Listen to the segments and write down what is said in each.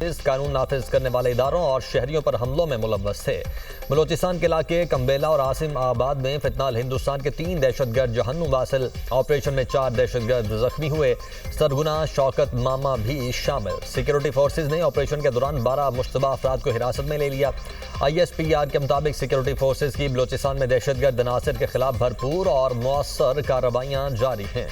इस कानून नाफिज करने वाले इदारों और शहरियों पर हमलों में मुलव्वस थे। बलोचिस्तान के इलाके कम्बेला और आसिम आबाद में फितनाल हिंदुस्तान के 3 दहशतगर्द जहन्नुम वासिल। ऑपरेशन में 4 दहशतगर्द जख्मी हुए, सरगुना शौकत मामा भी शामिल। सिक्योरिटी फोर्सेज ने ऑपरेशन के दौरान 12 मुश्तबा अफराद को हिरासत में ले लिया। ISPR के मुताबिक सिक्योरिटी फोर्सेज की बलोचिस्तान में दहशतगर्द अनासर के खिलाफ भरपूर और मौसर कार्रवाइयाँ जारी हैं।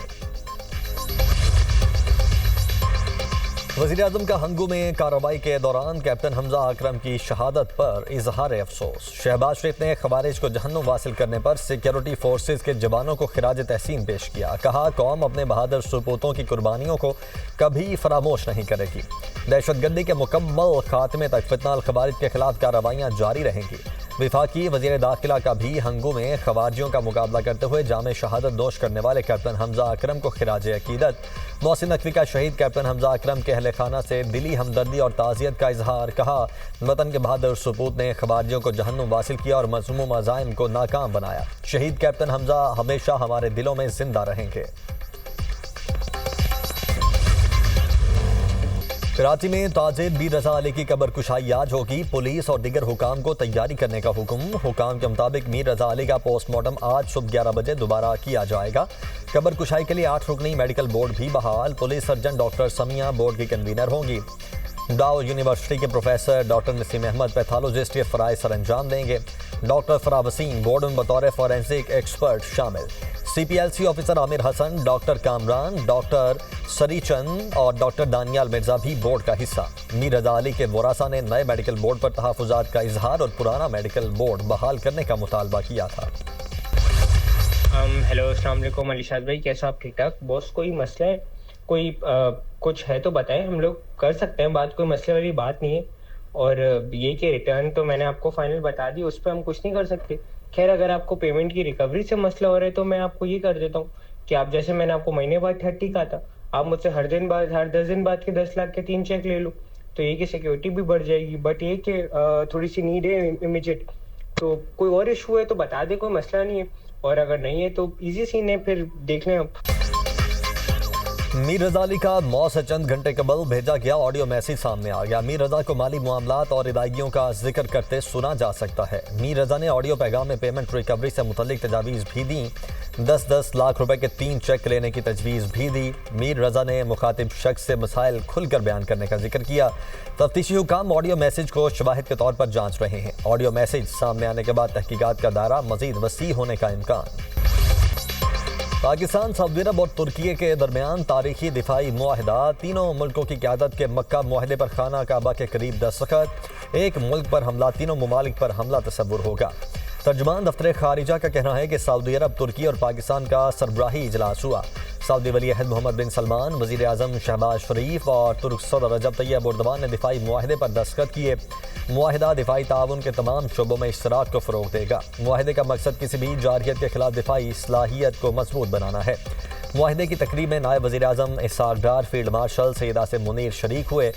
वज़ीर-ए-आज़म का हंगू में कार्रवाई के दौरान कैप्टन हमजा अकरम की शहादत पर इजहार अफसोस। शहबाज शरीफ ने खवारिज को जहन्नुम वासिल करने पर सिक्योरिटी फोर्सेज के जवानों को खिराज तहसीन पेश किया। कहा, कौम अपने बहादुर सपूतों की कुर्बानियों को कभी फरामोश नहीं करेगी। दहशतगर्दी के मुकम्मल खात्मे तक फितनाल खवारिज के खिलाफ कार्रवाइयाँ जारी रहेंगी। विफाकी वज़ीर दाखिला का भी हंगू में खवारिजियों का मुकाबला करते हुए जामे शहादत नोश करने वाले कैप्टन हमजा अकरम को खिराज अकीदत। मोहसिन नकवी का शहीद कैप्टन हमजा अकरम के अहले खाना से दिली हमदर्दी और ताज़ियत का इजहार। कहा, वतन के बहादुर सपूत ने खवारिजियों को जहन्नुम वासिल किया और मज़मूम अज़ाइम को नाकाम बनाया। शहीद कैप्टन हमजा हमेशा हमारे दिलों में जिंदा रहेंगे। कराची में ताजिर मीर रजा अली की कब्र कुशाई आज होगी। पुलिस और दीगर हुकाम को तैयारी करने का हुक्म। हुकाम के मुताबिक मीर रजा अली का पोस्टमार्टम आज सुबह 11 बजे दोबारा किया जाएगा। कब्र कुशाई के लिए 8 रुकनी मेडिकल बोर्ड भी बहाल। Police surgeon doctor Samiya board की कन्वीनर होंगी। डाउ यूनिवर्सिटी के professor doctor Naseem Ahmed pathologist ये फ़राइज़ सर अंजाम देंगे। डॉक्टर फराह वसीम बोर्ड में बतौर फॉरेंसिक एक्सपर्ट शामिल। CPLC officer Aamir Hasan, doctor Kamran, doctor Sarichand और डॉक्टर दानियाल मिर्जा भी बोर्ड का हिस्सा। मीर रजा अली के वरासा ने नए मेडिकल बोर्ड पर तहफ़्फ़ुज़ात का इजहार और पुराना मेडिकल बोर्ड बहाल करने का मुतालबा किया था। हेलो, अस्सलाम वालेकुम अलीशाद भाई, कैसा आप? ठीक ठाक बॉस? कोई मसला है? कोई कुछ है तो बताएं, हम लोग कर सकते हैं बात, कोई मसले वाली बात नहीं है। और ये कि रिटर्न तो मैंने आपको फाइनल बता दी, उस पर हम कुछ नहीं कर सकते। खैर, अगर आपको पेमेंट की रिकवरी से मसला हो रहा है तो मैं आपको ये कर देता हूँ कि आप, जैसे मैंने आपको महीने बाद 30 कहा था, आप मुझसे हर 10 दिन बाद के 10 लाख के 3 चेक ले लो, तो ये कि सिक्योरिटी भी बढ़ जाएगी। बट ये कि थोड़ी सी नीड है इमीडिएट, तो कोई और इशू है तो बता दे, कोई मसला नहीं है। और अगर नहीं है तो इजी सीन है, फिर देख लें आप। मीर रजा अली का मौत से चंद घंटे कबल भेजा गया ऑडियो मैसेज सामने आ गया। मीर रजा को माली मामलात और अदायगियों का जिक्र करते सुना जा सकता है। मीर रजा ने ऑडियो पैगाम में पेमेंट रिकवरी से मुतल्लिक तजावीज़ भी दी। 10-10 लाख रुपए के 3 चेक लेने की तजवीज़ भी दी। मीर रजा ने मुखातिब शख्स से मसाइल खुलकर बयान करने का जिक्र किया। तफ्तीशी हुकाम ऑडियो मैसेज को शवाहिद के तौर पर जांच रहे हैं। ऑडियो मैसेज सामने आने के बाद तहकीकात का दायरा मजीद वसी होने का इम्कान। पाकिस्तान, सऊदी अरब और तुर्की के दरमियान तारीखी दिफाई मुआहदा। तीनों मुल्कों की क़यादत के मक्का मुआहदे पर खाना काबा के करीब दस्तखत। एक मुल्क पर हमला, तीनों ममालिक पर हमला तसव्वुर होगा। तर्जुमान दफ्तर खारिजा का कहना है कि सऊदी अरब, तुर्की और पाकिस्तान का सरबराही इजलास हुआ। सऊदी वली अहद मोहम्मद बिन सलमान, वज़ीर आज़म शहबाज शरीफ और तुर्क सदर रजब तैयब एर्दोगान ने दिफाई मुआहदे पर दस्तखत किए। मुआहदा दिफाई ताउन के तमाम शोबों में इश्तराक को फ़रोग़ देगा। मुआहदे का मकसद किसी भी जारहियत के खिलाफ दिफाई सलाहियत को मजबूत बनाना है। मुआहदे की तकरीब में नायब वज़ीर आज़म इसहाक़ डार, फील्ड मार्शल सैयद आसिम मुनीर शरीक हुए।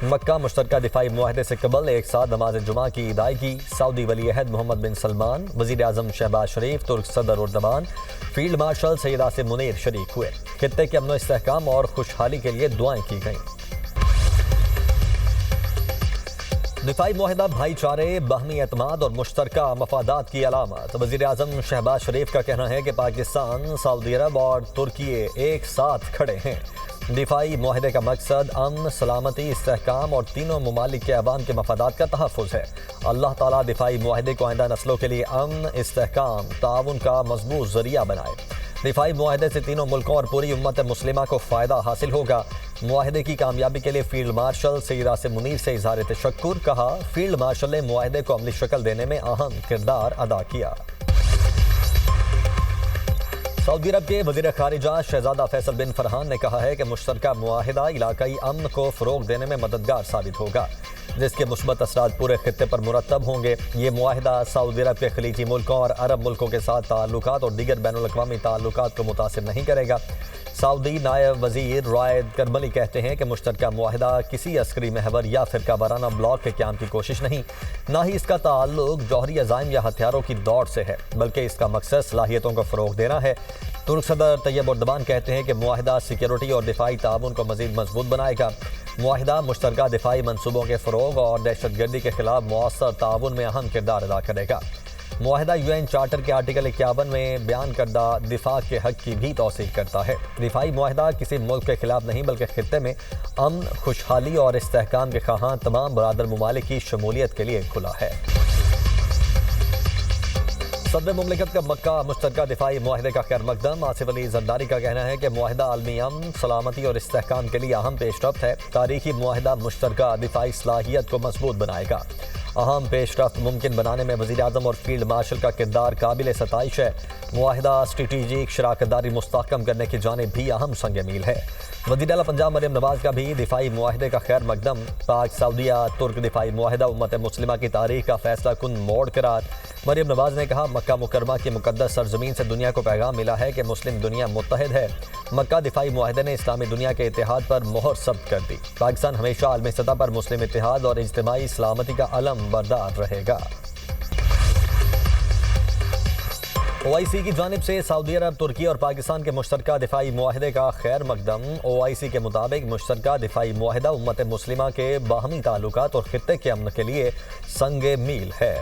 मक्का मुश्तरका दिफाई मुआहदे से कबल एक साथ नमाज जुमा की अदायगी। सऊदी वली अहद मोहम्मद बिन सलमान, वज़ीर आज़म शहबाज शरीफ, तुर्क सदर Erdogan, field marshal Syed Asim Munir शरीक हुए। खित्ते के अमन इस्तेहकाम और खुशहाली के लिए दुआएं की गईं। दिफाई मुआहदा भाईचारे, बाहमी एतमाद और मुश्तरका मफादात की अलामत। वज़ीर आज़म शहबाज शरीफ का कहना है कि पाकिस्तान, सऊदी अरब और तुर्की एक साथ खड़े हैं। दिफाई मुआहदे का मकसद अमन, सलामती, इस्तेहकाम और तीनों ममालिक के अवाम के मफादात का तहफ़्फ़ुज़ है। अल्लाह ताला दिफाई मुआहदे को आइंदा नस्लों के लिए अमन, इस्तेहकाम, ताउन का मजबूत ज़रिया बनाए। दिफाई मुआहदे से तीनों मुल्कों और पूरी उम्मत मुस्लिमा को फ़ायदा हासिल होगा। मुआहदे की कामयाबी के लिए फील्ड मार्शल सैयद आसिम मुनीर से इज़हार तशक्कुर। कहा, फील्ड मार्शल ने मुआहदे को अमली शक्ल देने में अहम किरदार अदा किया। सऊदी अरब के वज़ीर ख़ारिजा शहज़ादा फैसल बिन फरहान ने कहा है कि मुश्तरका मुआहदा इलाकाई अमन को फ़रोग़ देने में मददगार साबित होगा, जिसके मुस्बत असरात पूरे खित्ते पर मुरतब होंगे। ये मुआहदा सऊदी अरब के खलीजी मुल्कों और अरब मुल्कों के साथ ताल्लुकात और दीगर बैनुल-अक़वामी ताल्लुकात को मुतासिर नहीं करेगा। सऊदी नायब वज़ीर रायद करमली कहते हैं कि मुश्तरका मुआहदा किसी अस्करी महवर या फ़िरका वाराना ब्लॉक के क़याम की कोशिश नहीं, ना ही इसका ताल्लुक जौहरी अज़ाइम या हथियारों की दौड़ से है, बल्कि इसका मकसद सलाहियतों को फ़रोग़ देना है। तुर्क सदर तैयब एर्दोगान कहते हैं कि मुआहदा सिक्योरिटी और दिफाई ताउन को मज़ीद मजबूत बनाएगा। मुआहिदा मुश्तरका दिफाई मनसूबों के फ़रोग और दहशतगर्दी के खिलाफ मौसर ताउन में अहम किरदार अदा करेगा। मुआहिदा UN चार्टर के आर्टिकल 51 में बयान करदा दिफा के हक की भी तौसीक करता है। दिफाई मुआहिदा किसी मुल्क के खिलाफ नहीं बल्कि खित्ते में अमन, खुशहाली और इस्तेहकाम के ख़्वाहां तमाम बरादर ममालिक की शमूलियत के लिए खुला है। सदर मुमलिकत का मक्का मुश्तरका दिफाई मुआहिदे का खैर मकदम आसिफ अली जरदारी का कहना है कि मुआहिदा आलमी अमन, सलामती और इस्तेहकाम के लिए अहम पेशरफ्त है। तारीखी मुआहिदा मुश्तरका दिफाई सलाहियत को मजबूत बनाएगा। अहम पेशरफ्त मुमकिन बनाने में वज़ीर आज़म और फील्ड मार्शल का किरदार काबिल सताइश है। मुआहिदा स्ट्रेटेजिक शराकतदारी मुस्तहकम करने की जानिब भी अहम संग मील है। वज़ीर आला पंजाब मरियम नवाज का भी दिफाई मुआहिदे का खैर मकदम पाक सऊदिया तुर्क दिफाई मुआहिदा उम्मत मुस्लिमा की तारीख का फैसला कुन मोड़ करार। मरियम नवाज ने कहा, मक्का मुकरमा की मुकद्दस सरजमीन से दुनिया को पैगाम मिला है कि मुस्लिम दुनिया मुत्तहिद है। मक्का दिफाई मुआहिदे ने इस्लामी दुनिया के इत्तेहाद पर मोहर सब्त कर दी। पाकिस्तान हमेशा आलमी सतह पर मुस्लिम इत्तेहाद और इज्तिमाई सलामती का अलम बरदार रहेगा। OIC की जानिब से सऊदी अरब, तुर्की और पाकिस्तान के मुश्तरका दिफाई मुआहिदे का खैर मकदम। OIC के मुताबिक मुश्तरका दिफाई मुआहिदा उम्मत मुस्लिमा के बाहमी ताल्लुकात और खित्ते के अमन के लिए संगे मील है।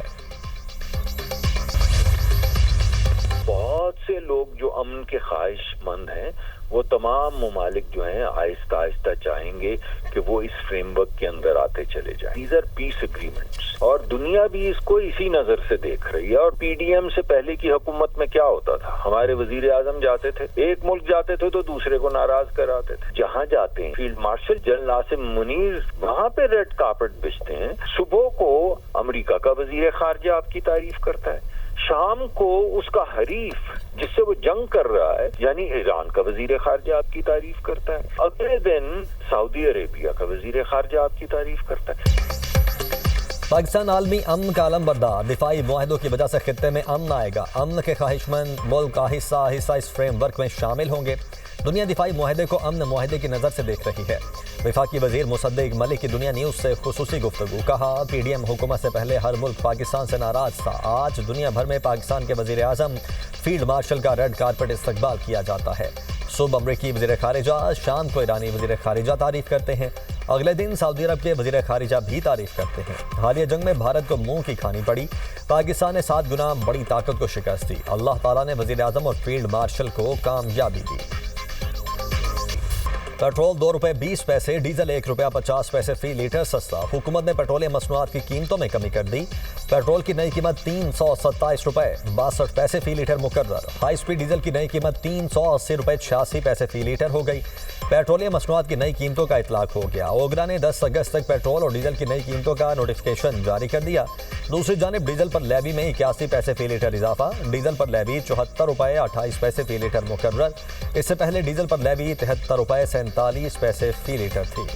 बहुत से लोग जो अमन के ख्वाहिशमंद हैं वो तमाम ममालिक जो हैं आहिस्ता आहिस्ता चाहेंगे कि वो इस फ्रेमवर्क के अंदर आते चले जाएं। दीज आर पीस एग्रीमेंट्स और दुनिया भी इसको इसी नजर से देख रही है। और PDM से पहले की हुकूमत में क्या होता था, हमारे वजीर आजम जाते थे, एक मुल्क जाते थे तो दूसरे को नाराज कराते थे। जहाँ जाते हैं field marshal general Asim Munir वहाँ पे रेड कार्पेट बिछते हैं। सुबह को अमेरिका का वजीर खारजा आपकी तारीफ करता है, शाम को उसका हरीफ जिससे वो जंग कर रहा है यानी ईरान का वजीर खारजा आपकी तारीफ करता है, अगले दिन सऊदी अरेबिया का वजीर खारजा आपकी तारीफ करता है। पाकिस्तान आलमी अमन का आलम बरदार। दिफाई मुआहिदों की वजह से खित्ते में अमन आएगा। अमन के ख्वाहिशमंद मुल्क आहिस्ता आहिस्ता इस फ्रेमवर्क में शामिल होंगे। दुनिया दिफाई मुआहिदे को अमन मुआहिदे की नज़र से देख रही है। वफाकी वजीर मुसद्दिक मलिक की दुनिया न्यूज़ से खुसूसी गुफ्तगू। कहा, PDM हुकूमत से पहले हर मुल्क पाकिस्तान से नाराज था। आज दुनिया भर में पाकिस्तान के वजीर आज़म फील्ड मार्शल का रेड कारपेट इस्तकबाल किया जाता है। सुबह अमरीकी वजीर खारिजा, शाम को ईरानी वजीर खारिजा तारीफ करते हैं, अगले दिन सऊदी अरब के वजीर खारिजा भी तारीफ करते हैं। हालिया जंग में भारत को मुंह की खानी पड़ी। पाकिस्तान ने 7 गुना बड़ी ताकत को शिकस्त दी। अल्लाह ताला ने वजीर आज़म और फील्ड मार्शल को कामयाबी दी। पेट्रोल 2 रुपये 20 पैसे, डीजल 1 रुपया 50 पैसे फी लीटर सस्ता। हुकूमत ने पेट्रोलियम मसनूआत की कीमतों में कमी कर दी। पेट्रोल की नई कीमत 327 रुपये 62 पैसे फी लीटर मुकर्रर। हाई स्पीड डीजल की नई कीमत 380 रुपये 86 पैसे फी लीटर हो गई। पेट्रोलियम मसनूआत की नई कीमतों का इतलाक हो गया। ओगरा ने 10 अगस्त तक पेट्रोल और डीजल की नई कीमतों का नोटिफिकेशन जारी कर दिया। दूसरी जानिब डीजल पर लेवी में 81 पैसे फी लीटर इजाफा। डीजल पर लेवी 74 रुपये 28 पैसे फी लीटर मुकर्रर। इससे पहले डीजल पर लेवी 73 रुपये 47 पैसे फी लीटर थी।